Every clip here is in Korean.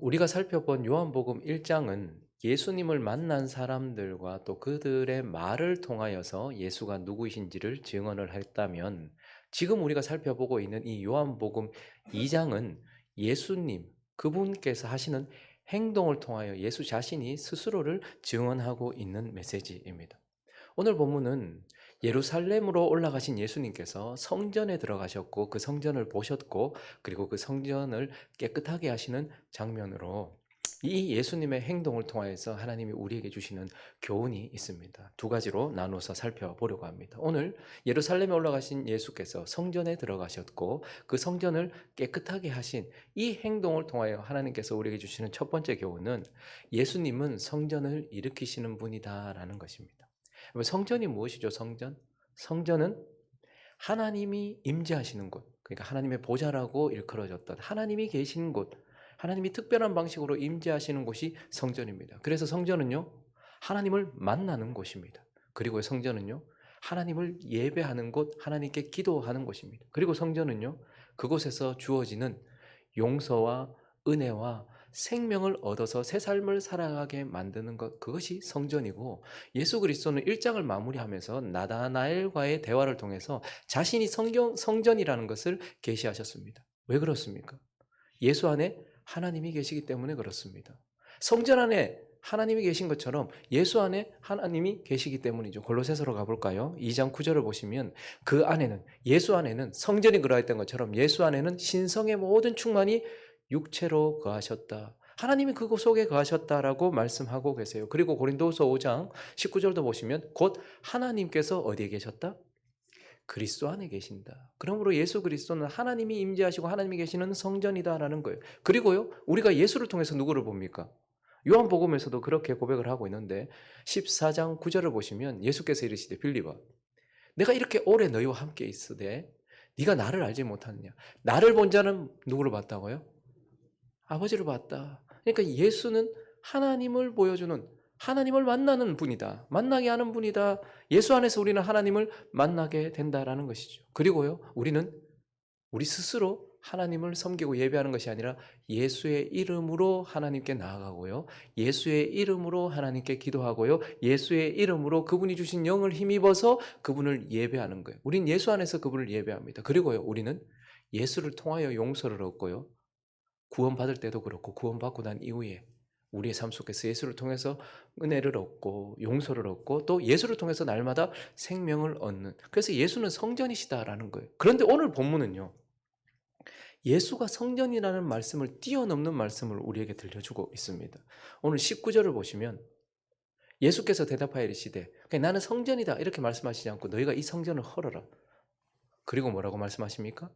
우리가 살펴본 요한복음 1장은 예수님을 만난 사람들과 또 그들의 말을 통하여서 예수가 누구이신지를 증언을 했다면, 지금 우리가 살펴보고 있는 이 요한복음 2장은 예수님, 그분께서 하시는 행동을 통하여 예수 자신이 스스로를 증언하고 있는 메시지입니다. 오늘 본문은 예루살렘으로 올라가신 예수님께서 성전에 들어가셨고 그 성전을 보셨고, 그리고 그 성전을 깨끗하게 하시는 장면으로 이 예수님의 행동을 통하여서 하나님이 우리에게 주시는 교훈이 있습니다. 두 가지로 나눠서 살펴보려고 합니다. 오늘 예루살렘에 올라가신 예수께서 성전에 들어가셨고 그 성전을 깨끗하게 하신 이 행동을 통하여 하나님께서 우리에게 주시는 첫 번째 교훈은, 예수님은 성전을 일으키시는 분이다라는 것입니다. 성전이 무엇이죠? 성전은 하나님이 임재하시는 곳, 그러니까 하나님의 보좌라고 일컬어졌던 하나님이 계시는 곳, 하나님이 특별한 방식으로 임재하시는 곳이 성전입니다. 그래서 성전은요, 하나님을 만나는 곳입니다. 그리고 성전은요, 하나님을 예배하는 곳, 하나님께 기도하는 곳입니다. 그리고 성전은요, 그곳에서 주어지는 용서와 은혜와 생명을 얻어서 새 삶을 살아가게 만드는 것, 그것이 성전이고, 예수 그리스도는 1장을 마무리하면서 나다나엘과의 대화를 통해서 자신이 성전이라는 것을 계시하셨습니다. 왜 그렇습니까? 예수 안에 하나님이 계시기 때문에 그렇습니다. 성전 안에 하나님이 계신 것처럼 예수 안에 하나님이 계시기 때문이죠. 골로새서로 가볼까요? 2장 9절을 보시면 그 안에는, 예수 안에는, 성전이 그러했던 것처럼 예수 안에는 신성의 모든 충만이 육체로 거하셨다. 하나님이 그곳 속에 거하셨다라고 말씀하고 계세요. 그리고 고린도후서 5장 19절도 보시면 곧 하나님께서 어디에 계셨다? 그리스도 안에 계신다. 그러므로 예수 그리스도는 하나님이 임재하시고 하나님이 계시는 성전이다라는 거예요. 그리고요, 우리가 예수를 통해서 누구를 봅니까? 요한복음에서도 그렇게 고백을 하고 있는데 14장 9절을 보시면 예수께서 이르시되 빌립아, 내가 이렇게 오래 너희와 함께 있으되 네가 나를 알지 못하느냐. 나를 본 자는 누구를 봤다고요? 아버지를 봤다. 그러니까 예수는 하나님을 보여주는, 하나님을 만나는 분이다. 만나게 하는 분이다. 예수 안에서 우리는 하나님을 만나게 된다라는 것이죠. 그리고요, 우리는 우리 스스로 하나님을 섬기고 예배하는 것이 아니라 예수의 이름으로 하나님께 나아가고요, 예수의 이름으로 하나님께 기도하고요, 예수의 이름으로 그분이 주신 영을 힘입어서 그분을 예배하는 거예요. 우린 예수 안에서 그분을 예배합니다. 그리고요, 우리는 예수를 통하여 용서를 얻고요, 구원받을 때도 그렇고 구원받고 난 이후에 우리의 삶 속에서 예수를 통해서 은혜를 얻고 용서를 얻고 또 예수를 통해서 날마다 생명을 얻는, 그래서 예수는 성전이시다라는 거예요. 그런데 오늘 본문은요, 예수가 성전이라는 말씀을 뛰어넘는 말씀을 우리에게 들려주고 있습니다. 오늘 19절을 보시면 예수께서 대답하여 이르시되, 나는 성전이다 이렇게 말씀하시지 않고 너희가 이 성전을 헐어라. 그리고 뭐라고 말씀하십니까?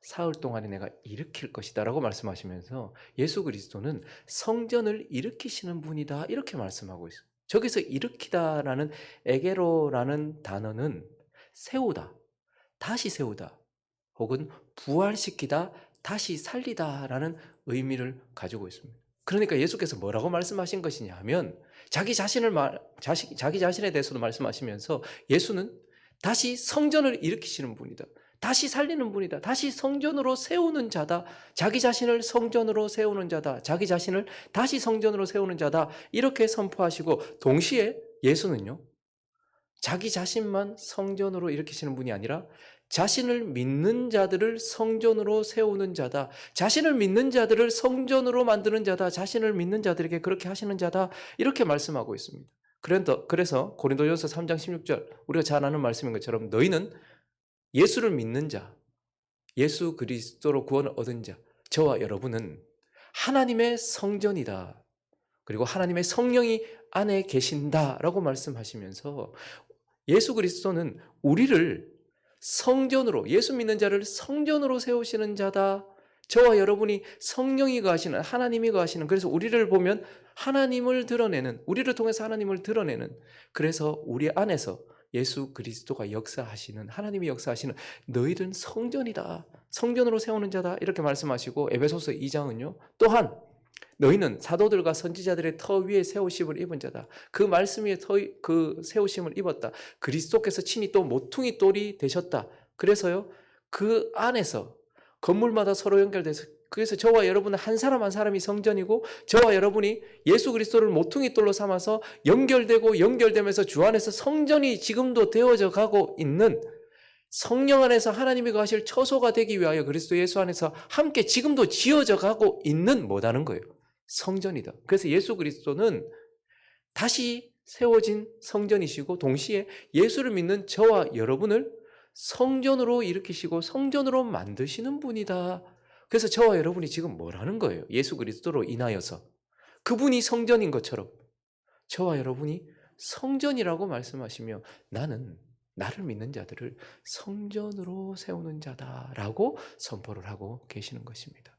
사흘 동안에 내가 일으킬 것이다 라고 말씀하시면서 예수 그리스도는 성전을 일으키시는 분이다 이렇게 말씀하고 있어요. 저기서 일으키다라는 에게로라는 단어는 세우다, 다시 세우다, 혹은 부활시키다, 다시 살리다라는 의미를 가지고 있습니다. 그러니까 예수께서 뭐라고 말씀하신 것이냐 하면, 자기 자신에 대해서도 말씀하시면서 예수는 다시 성전을 일으키시는 분이다. 다시 살리는 분이다. 다시 성전으로 세우는 자다. 자기 자신을 성전으로 세우는 자다. 자기 자신을 다시 성전으로 세우는 자다. 이렇게 선포하시고, 동시에 예수는요, 자기 자신만 성전으로 일으키시는 분이 아니라 자신을 믿는 자들을 성전으로 세우는 자다. 자신을 믿는 자들을 성전으로 만드는 자다. 자신을 믿는 자들에게 그렇게 하시는 자다. 이렇게 말씀하고 있습니다. 그래서 고린도전서 3장 16절, 우리가 잘 아는 말씀인 것처럼 너희는 예수를 믿는 자, 예수 그리스도로 구원을 얻은 자, 저와 여러분은 하나님의 성전이다. 그리고 하나님의 성령이 안에 계신다라고 말씀하시면서 예수 그리스도는 우리를 성전으로, 예수 믿는 자를 성전으로 세우시는 자다. 저와 여러분이 성령이 거하시는, 하나님이 거하시는, 그래서 우리를 보면 하나님을 드러내는, 우리를 통해서 하나님을 드러내는, 그래서 우리 안에서 예수 그리스도가 역사하시는, 하나님이 역사하시는 너희들은 성전이다. 성전으로 세우는 자다. 이렇게 말씀하시고, 에베소서 2장은요, 또한 너희는 사도들과 선지자들의 터 위에 세우심을 입은 자다. 그 말씀 위에 그 세우심을 입었다. 그리스도께서 친히 또 모퉁이 돌이 되셨다. 그래서요, 그 안에서 건물마다 서로 연결돼서 그래서 저와 여러분은 한 사람 한 사람이 성전이고 저와 여러분이 예수 그리스도를 모퉁이 돌로 삼아서 연결되고 연결되면서 주 안에서 성전이 지금도 되어져 가고 있는 성령 안에서 하나님이 거하실 처소가 되기 위하여 그리스도 예수 안에서 함께 지금도 지어져 가고 있는 뭐다는 거예요. 성전이다. 그래서 예수 그리스도는 다시 세워진 성전이시고 동시에 예수를 믿는 저와 여러분을 성전으로 일으키시고 성전으로 만드시는 분이다. 그래서 저와 여러분이 지금 뭐라는 거예요? 예수 그리스도로 인하여서. 그분이 성전인 것처럼 저와 여러분이 성전이라고 말씀하시며 나는 나를 믿는 자들을 성전으로 세우는 자다라고 선포를 하고 계시는 것입니다.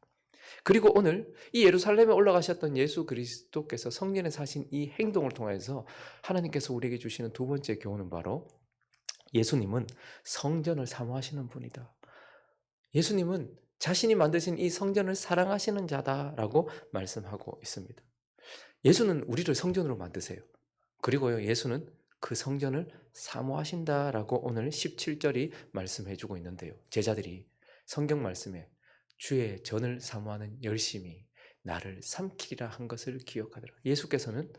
그리고 오늘 이 예루살렘에 올라가셨던 예수 그리스도께서 성전에 사신 이 행동을 통해서 하나님께서 우리에게 주시는 두 번째 교훈은 바로 예수님은 성전을 사모하시는 분이다. 예수님은 자신이 만드신 이 성전을 사랑하시는 자다라고 말씀하고 있습니다. 예수는 우리를 성전으로 만드세요. 그리고요, 예수는 그 성전을 사모하신다라고 오늘 17절이 말씀해 주고 있는데요. 제자들이 성경 말씀에 주의 전을 사모하는 열심이 나를 삼키리라 한 것을 기억하더라. 예수께서는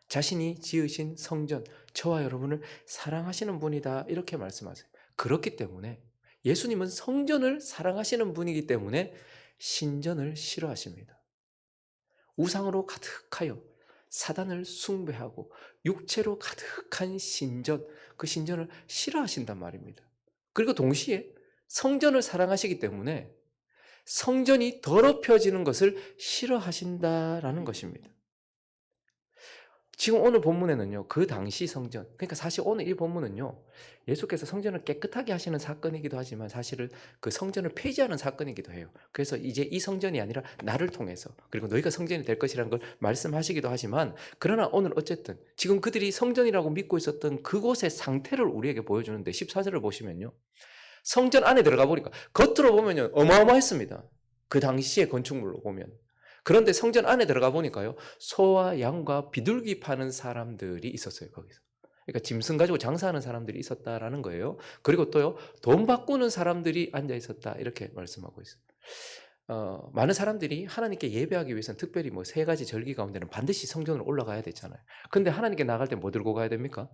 자신이 지으신 성전, 저와 여러분을 사랑하시는 분이다 이렇게 말씀하세요. 그렇기 때문에 예수님은 성전을 사랑하시는 분이기 때문에 신전을 싫어하십니다. 우상으로 가득하여 사단을 숭배하고 육체로 가득한 신전, 그 신전을 싫어하신단 말입니다. 그리고 동시에 성전을 사랑하시기 때문에 성전이 더럽혀지는 것을 싫어하신다라는 것입니다. 지금 오늘 본문에는요, 그 당시 성전, 그러니까 사실 오늘 이 본문은요, 예수께서 성전을 깨끗하게 하시는 사건이기도 하지만 사실은 그 성전을 폐지하는 사건이기도 해요. 그래서 이제 이 성전이 아니라 나를 통해서, 그리고 너희가 성전이 될 것이라는 걸 말씀하시기도 하지만, 그러나 오늘 어쨌든 지금 그들이 성전이라고 믿고 있었던 그곳의 상태를 우리에게 보여주는데 14절을 보시면요, 성전 안에 들어가 보니까 겉으로 보면요 어마어마했습니다. 그 당시의 건축물로 보면. 그런데 성전 안에 들어가 보니까요, 소와 양과 비둘기 파는 사람들이 있었어요, 거기서. 그러니까 짐승 가지고 장사하는 사람들이 있었다라는 거예요. 그리고 또요, 돈 바꾸는 사람들이 앉아 있었다 이렇게 말씀하고 있어요. 많은 사람들이 하나님께 예배하기 위해서는 특별히 뭐 세 가지 절기 가운데는 반드시 성전으로 올라가야 되잖아요. 근데 하나님께 나갈 때 뭐 들고 가야 됩니까?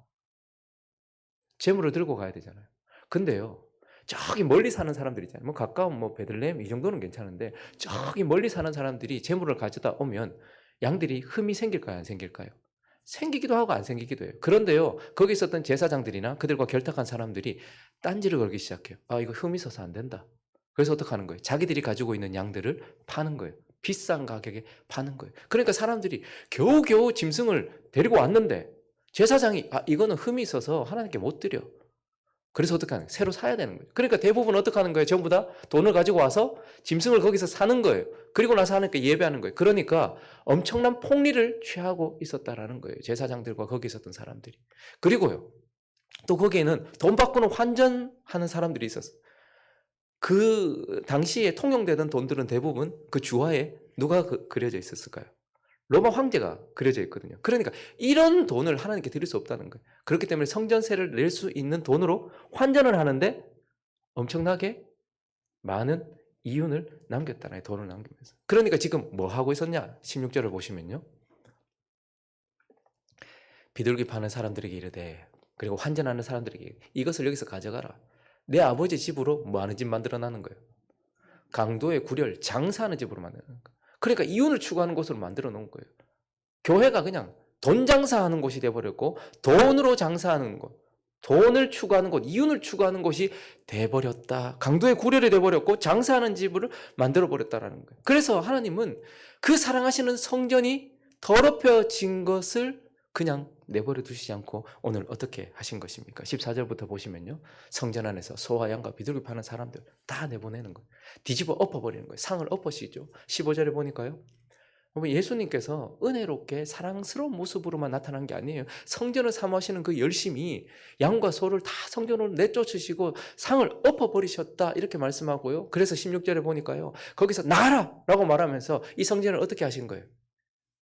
재물을 들고 가야 되잖아요. 근데요, 저기 멀리 사는 사람들 있잖아요. 뭐 가까운 뭐 베들레헴 이 정도는 괜찮은데 저기 멀리 사는 사람들이 재물을 가져다 오면 양들이 흠이 생길까요, 안 생길까요? 생기기도 하고 안 생기기도 해요. 그런데요, 거기 있었던 제사장들이나 그들과 결탁한 사람들이 딴지를 걸기 시작해요. 아, 이거 흠이 있어서 안 된다. 그래서 어떻게 하는 거예요? 자기들이 가지고 있는 양들을 파는 거예요. 비싼 가격에 파는 거예요. 그러니까 사람들이 겨우겨우 짐승을 데리고 왔는데 제사장이 이거는 흠이 있어서 하나님께 못 드려. 그래서 어떻게 하는 거예요? 새로 사야 되는 거예요. 그러니까 대부분 어떻게 하는 거예요? 전부 다 돈을 가지고 와서 짐승을 거기서 사는 거예요. 그리고 나서 하나님께 예배하는 거예요. 그러니까 엄청난 폭리를 취하고 있었다라는 거예요. 제사장들과 거기 있었던 사람들이. 그리고요, 또 거기에는 돈 바꾸는 환전하는 사람들이 있었어요. 그 당시에 통용되던 돈들은 대부분 그 주화에 누가 그려져 있었을까요? 로마 황제가 그려져 있거든요. 그러니까 이런 돈을 하나님께 드릴 수 없다는 거예요. 그렇기 때문에 성전세를 낼 수 있는 돈으로 환전을 하는데 엄청나게 많은 이윤을 남겼다는, 돈을 남기면서. 그러니까 지금 뭐 하고 있었냐? 16절을 보시면요, 비둘기 파는 사람들에게 이르되, 그리고 환전하는 사람들에게 이것을 여기서 가져가라. 내 아버지 집으로 뭐 하는 집 만들어나는 거예요? 강도의 구렬, 장사하는 집으로 만드는 거예요. 그러니까 이윤을 추구하는 곳으로 만들어 놓은 거예요. 교회가 그냥 돈 장사하는 곳이 돼버렸고, 돈으로 장사하는 곳, 돈을 추구하는 곳, 이윤을 추구하는 곳이 돼버렸다. 강도의 구렬이 돼버렸고 장사하는 집을 만들어버렸다라는 거예요. 그래서 하나님은 그 사랑하시는 성전이 더럽혀진 것을 그냥 내버려 두시지 않고 오늘 어떻게 하신 것입니까? 14절부터 보시면요, 성전 안에서 소와 양과 비둘기 파는 사람들 다 내보내는 거예요. 뒤집어 엎어버리는 거예요. 상을 엎으시죠. 15절에 보니까요, 예수님께서 은혜롭게 사랑스러운 모습으로만 나타난 게 아니에요. 성전을 사모하시는 그 열심이 양과 소를 다 성전으로 내쫓으시고 상을 엎어버리셨다 이렇게 말씀하고요. 그래서 16절에 보니까요, 거기서 나가라! 라고 말하면서 이 성전을 어떻게 하신 거예요?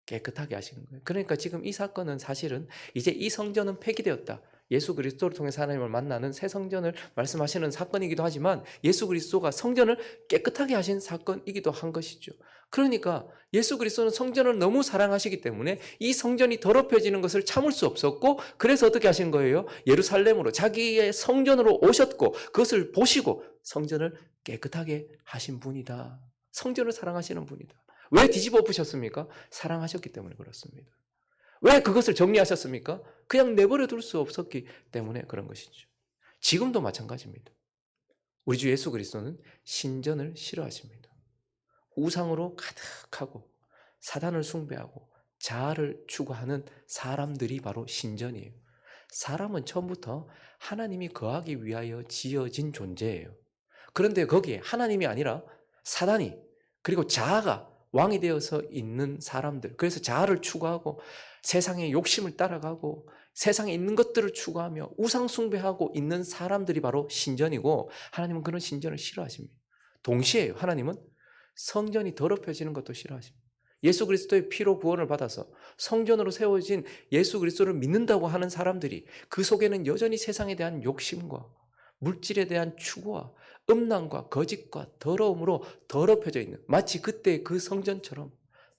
깨끗하게 하시는 거예요. 그러니까 지금 이 사건은 사실은 이제 이 성전은 폐기되었다. 예수 그리스도를 통해서 하나님을 만나는 새 성전을 말씀하시는 사건이기도 하지만 예수 그리스도가 성전을 깨끗하게 하신 사건이기도 한 것이죠. 그러니까 예수 그리스도는 성전을 너무 사랑하시기 때문에 이 성전이 더럽혀지는 것을 참을 수 없었고, 그래서 어떻게 하신 거예요? 예루살렘으로 자기의 성전으로 오셨고 그것을 보시고 성전을 깨끗하게 하신 분이다. 성전을 사랑하시는 분이다. 왜 뒤집어 엎으셨습니까? 사랑하셨기 때문에 그렇습니다. 왜 그것을 정리하셨습니까? 그냥 내버려 둘 수 없었기 때문에 그런 것이죠. 지금도 마찬가지입니다. 우리 주 예수 그리스도는 신전을 싫어하십니다. 우상으로 가득하고 사단을 숭배하고 자아를 추구하는 사람들이 바로 신전이에요. 사람은 처음부터 하나님이 거하기 위하여 지어진 존재예요. 그런데 거기에 하나님이 아니라 사단이, 그리고 자아가 왕이 되어서 있는 사람들, 그래서 자아를 추구하고 세상의 욕심을 따라가고 세상에 있는 것들을 추구하며 우상 숭배하고 있는 사람들이 바로 신전이고, 하나님은 그런 신전을 싫어하십니다. 동시에 하나님은 성전이 더럽혀지는 것도 싫어하십니다. 예수 그리스도의 피로 구원을 받아서 성전으로 세워진 예수 그리스도를 믿는다고 하는 사람들이 그 속에는 여전히 세상에 대한 욕심과 물질에 대한 추구와 음란과 거짓과 더러움으로 더럽혀져 있는, 마치 그때 그 성전처럼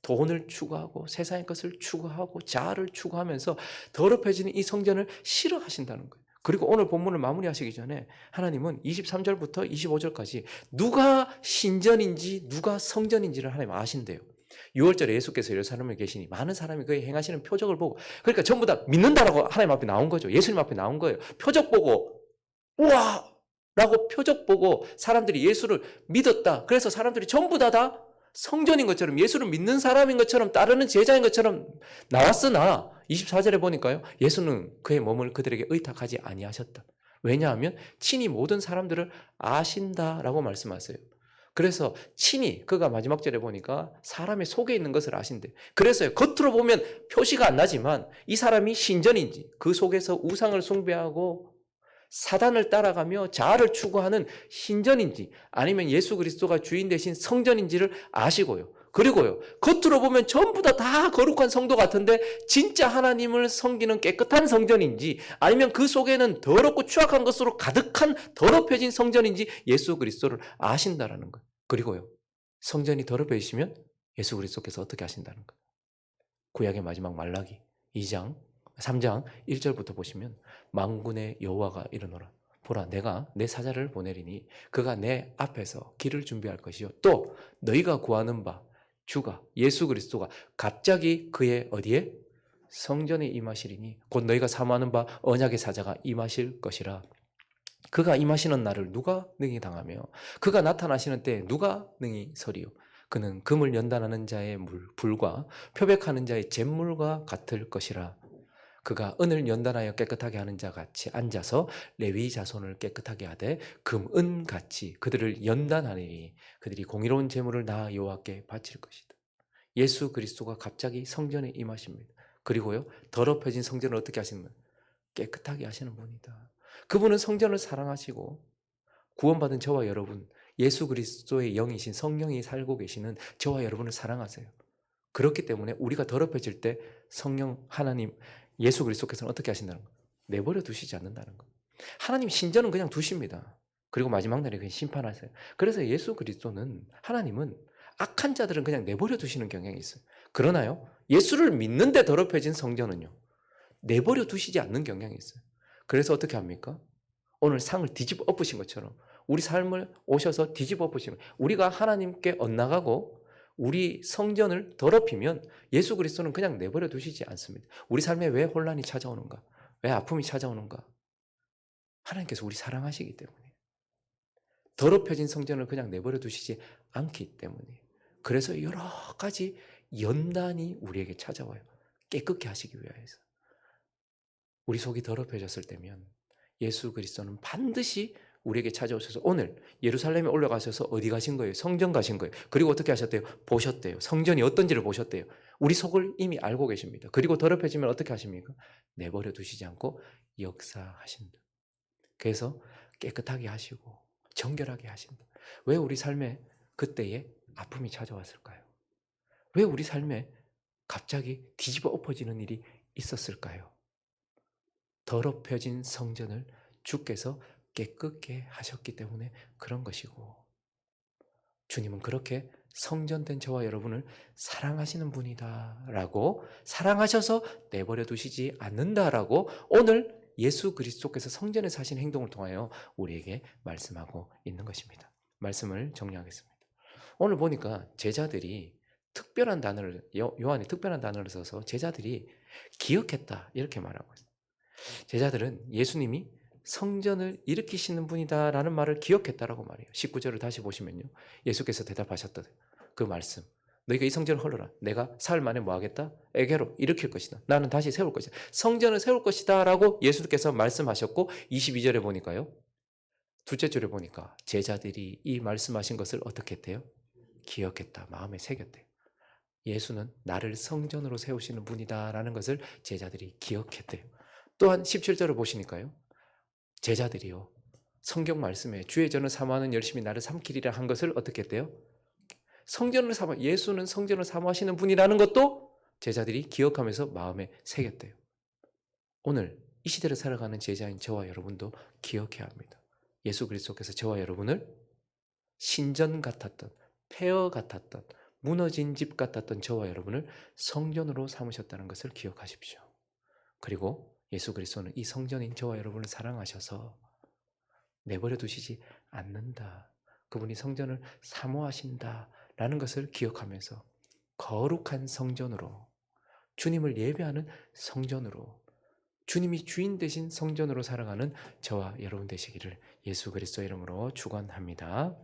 돈을 추구하고 세상의 것을 추구하고 자아를 추구하면서 더럽혀지는 이 성전을 싫어하신다는 거예요. 그리고 오늘 본문을 마무리하시기 전에 하나님은 23절부터 25절까지 누가 신전인지 누가 성전인지를 하나님 아신대요. 6월절에 예수께서 예루살렘에 계시니 많은 사람이 그의 행하시는 표적을 보고, 그러니까 전부 다 믿는다라고 하나님 앞에 나온 거죠. 예수님 앞에 나온 거예요. 표적 보고 우와! 라고 표적 보고 사람들이 예수를 믿었다. 그래서 사람들이 전부 다 성전인 것처럼, 예수를 믿는 사람인 것처럼, 따르는 제자인 것처럼 나왔으나 24절에 보니까요, 예수는 그의 몸을 그들에게 의탁하지 아니하셨다. 왜냐하면 친히 모든 사람들을 아신다라고 말씀하세요. 그래서 친히, 그가 마지막 절에 보니까 사람의 속에 있는 것을 아신대. 그래서 겉으로 보면 표시가 안 나지만 이 사람이 신전인지, 그 속에서 우상을 숭배하고 사단을 따라가며 자아를 추구하는 신전인지 아니면 예수 그리스도가 주인 되신 성전인지를 아시고요. 그리고요, 겉으로 보면 전부 다 거룩한 성도 같은데 진짜 하나님을 섬기는 깨끗한 성전인지 아니면 그 속에는 더럽고 추악한 것으로 가득한 더럽혀진 성전인지 예수 그리스도를 아신다라는 거예요. 그리고요, 성전이 더럽혀지시면 예수 그리스도께서 어떻게 하신다는 거예요. 구약의 마지막 말라기 2장 3장 1절부터 보시면 만군의 여호와가 이르노라, 보라 내가 내 사자를 보내리니 그가 내 앞에서 길을 준비할 것이요 또 너희가 구하는 바 주가 예수 그리스도가 갑자기 그의 어디에 성전에 임하시리니 곧 너희가 사모하는 바 언약의 사자가 임하실 것이라. 그가 임하시는 날을 누가 능히 당하며 그가 나타나시는 때에 누가 능히 서리요. 그는 금을 연단하는 자의 불과 표백하는 자의 잿물과 같을 것이라. 그가 은을 연단하여 깨끗하게 하는 자 같이 앉아서 레위 자손을 깨끗하게 하되 금, 은 같이 그들을 연단하니 그들이 공의로운 제물을 나 여호와께 바칠 것이다. 예수 그리스도가 갑자기 성전에 임하십니다. 그리고요, 더럽혀진 성전을 어떻게 하시는 거예요? 깨끗하게 하시는 분이다. 그분은 성전을 사랑하시고 구원받은 저와 여러분, 예수 그리스도의 영이신 성령이 살고 계시는 저와 여러분을 사랑하세요. 그렇기 때문에 우리가 더럽혀질 때 성령 하나님 예수 그리스도께서는 어떻게 하신다는 거예요? 내버려 두시지 않는다는 거예요. 하나님 신전은 그냥 두십니다. 그리고 마지막 날에 그냥 심판하세요. 그래서 예수 그리스도는, 하나님은 악한 자들은 그냥 내버려 두시는 경향이 있어요. 그러나요, 예수를 믿는데 더럽혀진 성전은요, 내버려 두시지 않는 경향이 있어요. 그래서 어떻게 합니까? 오늘 상을 뒤집어 엎으신 것처럼 우리 삶을 오셔서 뒤집어 엎으시면, 우리가 하나님께 엇나가고 우리 성전을 더럽히면 예수 그리스도는 그냥 내버려 두시지 않습니다. 우리 삶에 왜 혼란이 찾아오는가? 왜 아픔이 찾아오는가? 하나님께서 우리 사랑하시기 때문에, 더럽혀진 성전을 그냥 내버려 두시지 않기 때문에, 그래서 여러 가지 연단이 우리에게 찾아와요. 깨끗게 하시기 위해서. 우리 속이 더럽혀졌을 때면 예수 그리스도는 반드시 우리에게 찾아오셔서, 오늘 예루살렘에 올라가셔서 어디 가신 거예요? 성전 가신 거예요. 그리고 어떻게 하셨대요? 보셨대요. 성전이 어떤지를 보셨대요. 우리 속을 이미 알고 계십니다. 그리고 더럽혀지면 어떻게 하십니까? 내버려 두시지 않고 역사하신다. 그래서 깨끗하게 하시고 정결하게 하신다. 왜 우리 삶에 그때에 아픔이 찾아왔을까요? 왜 우리 삶에 갑자기 뒤집어 엎어지는 일이 있었을까요? 더럽혀진 성전을 주께서 깨끗게 하셨기 때문에 그런 것이고, 주님은 그렇게 성전된 저와 여러분을 사랑하시는 분이다라고, 사랑하셔서 내버려 두시지 않는다라고 오늘 예수 그리스도께서 성전에 사신 행동을 통하여 우리에게 말씀하고 있는 것입니다. 말씀을 정리하겠습니다. 오늘 보니까 제자들이 특별한 단어를, 요한이 특별한 단어를 써서 제자들이 기억했다 이렇게 말하고 있어요. 제자들은 예수님이 성전을 일으키시는 분이다라는 말을 기억했다라고 말해요. 19절을 다시 보시면요, 예수께서 대답하셨던 그 말씀, 너희가 이 성전을 헐러라. 내가 사흘 만에 뭐 하겠다? 에게로 일으킬 것이다. 나는 다시 세울 것이다. 성전을 세울 것이다 라고 예수께서 말씀하셨고, 22절에 보니까요, 둘째 줄에 보니까 제자들이 이 말씀하신 것을 어떻게 했대요? 기억했다. 마음에 새겼대요. 예수는 나를 성전으로 세우시는 분이다라는 것을 제자들이 기억했대요. 또한 17절을 보시니까요, 제자들이요, 성경 말씀에 주의 전을 사모하는 열심히 나를 삼키리라 한 것을 어떻게 했대요? 성전을 사모, 예수는 성전을 사모하시는 분이라는 것도 제자들이 기억하면서 마음에 새겼대요. 오늘 이 시대를 살아가는 제자인 저와 여러분도 기억해야 합니다. 예수 그리스도께서 저와 여러분을 신전 같았던, 폐허 같았던, 무너진 집 같았던 저와 여러분을 성전으로 삼으셨다는 것을 기억하십시오. 그리고 예수 그리스도는 이 성전인 저와 여러분을 사랑하셔서 내버려 두시지 않는다. 그분이 성전을 사모하신다라는 것을 기억하면서 거룩한 성전으로, 주님을 예배하는 성전으로, 주님이 주인 되신 성전으로 살아가는 저와 여러분 되시기를 예수 그리스도의 이름으로 축원합니다.